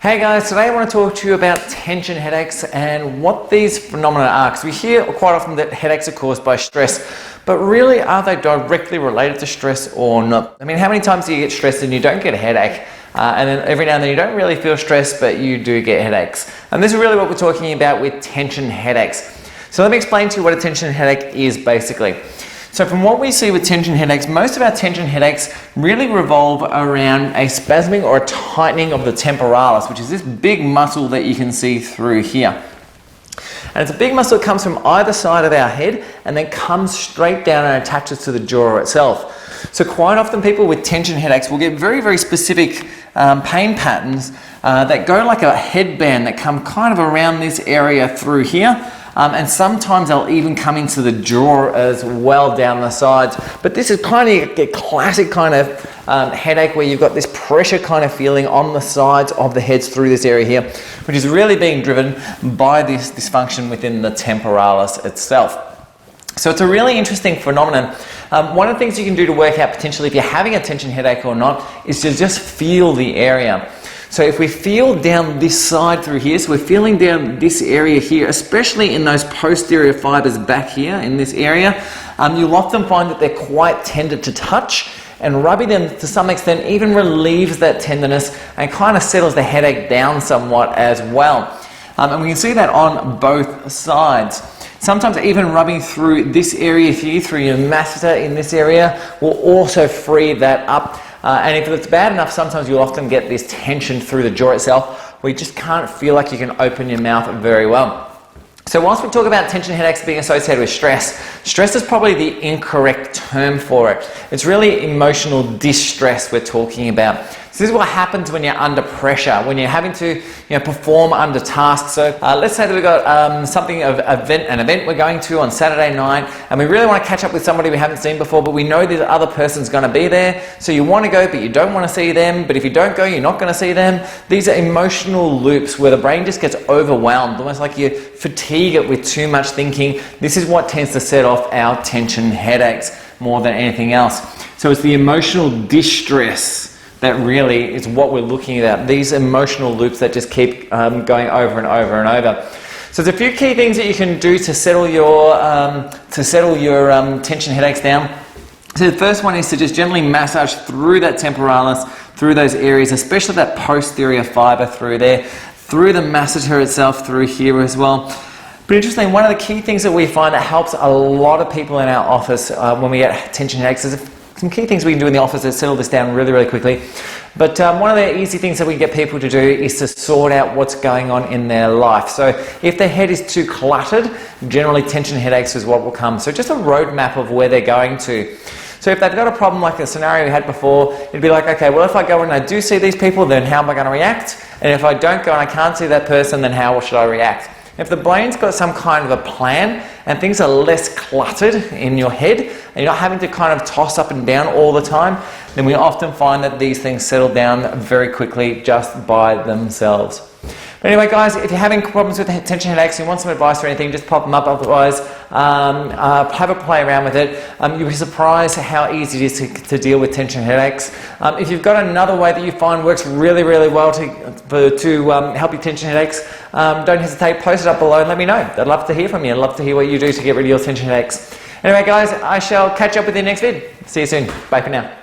Hey guys, today I want to talk to you about tension headaches and what these phenomena are, because we hear quite often that headaches are caused by stress, but really are they directly related to stress or not? I mean, how many times do you get stressed and you don't get a headache? And then every now and then you don't really feel stressed, but you do get headaches. And this is really what we're talking about with tension headaches. So let me explain to you what a tension headache is basically. So from what we see with tension headaches, most of our tension headaches really revolve around a spasming or a tightening of the temporalis, which is this big muscle that you can see through here. And it's a big muscle that comes from either side of our head and then comes straight down and attaches to the jaw itself. So quite often people with tension headaches will get very, very specific pain patterns that go like a headband that come kind of around this area through here. And sometimes they'll even come into the jaw as well down the sides. But this is kind of a classic kind of headache where you've got this pressure kind of feeling on the sides of the heads through this area here, which is really being driven by this dysfunction within the temporalis itself. So it's a really interesting phenomenon. One of the things you can do to work out potentially if you're having a tension headache or not is to just feel the area. So if we feel down this side through here, so we're feeling down this area here, especially in those posterior fibers back here in this area, you'll often find that they're quite tender to touch, and rubbing them to some extent even relieves that tenderness and kind of settles the headache down somewhat as well. And we can see that on both sides. Sometimes even rubbing through this area here, through your masseter in this area, will also free that up. And if it's bad enough, sometimes you'll often get this tension through the jaw itself where you just can't feel like you can open your mouth very well. So whilst we talk about tension headaches being associated with stress, stress is probably the incorrect term for it. It's really emotional distress we're talking about. So this is what happens when you're under pressure, when you're having to perform under tasks. So let's say that we've got an event we're going to on Saturday night, and we really want to catch up with somebody we haven't seen before, but we know this other person's going to be there. So you want to go, but you don't want to see them. But if you don't go, you're not going to see them. These are emotional loops where the brain just gets overwhelmed, almost like you fatigue it with too much thinking. This is what tends to set off our tension headaches more than anything else. So it's the emotional distress that really is what we're looking at. These emotional loops that just keep going over and over and over. So there's a few key things that you can do to settle your tension headaches down. So the first one is to just gently massage through that temporalis, through those areas, especially that posterior fiber through there, through the masseter itself, through here as well. But interestingly, one of the key things that we find that helps a lot of people in our office when we get tension headaches is some key things we can do in the office to settle this down really, really quickly. But one of the easy things that we get people to do is to sort out what's going on in their life. So if their head is too cluttered, generally tension headaches is what will come. So just a roadmap of where they're going to. So if they've got a problem like the scenario we had before, it'd be like, okay, well if I go and I do see these people, then how am I going to react? And if I don't go and I can't see that person, then how should I react? If the brain's got some kind of a plan and things are less cluttered in your head and you're not having to kind of toss up and down all the time, then we often find that these things settle down very quickly just by themselves. But anyway guys, if you're having problems with tension headaches and you want some advice or anything, just pop them up. Otherwise, have a play around with it. You'll be surprised how easy it is to deal with tension headaches. If you've got another way that you find works really, really well to help your tension headaches, don't hesitate, post it up below and let me know. I'd love to hear from you. I'd love to hear what you do to get rid of your tension headaches. Anyway guys, I shall catch up with you next vid. See you soon. Bye for now.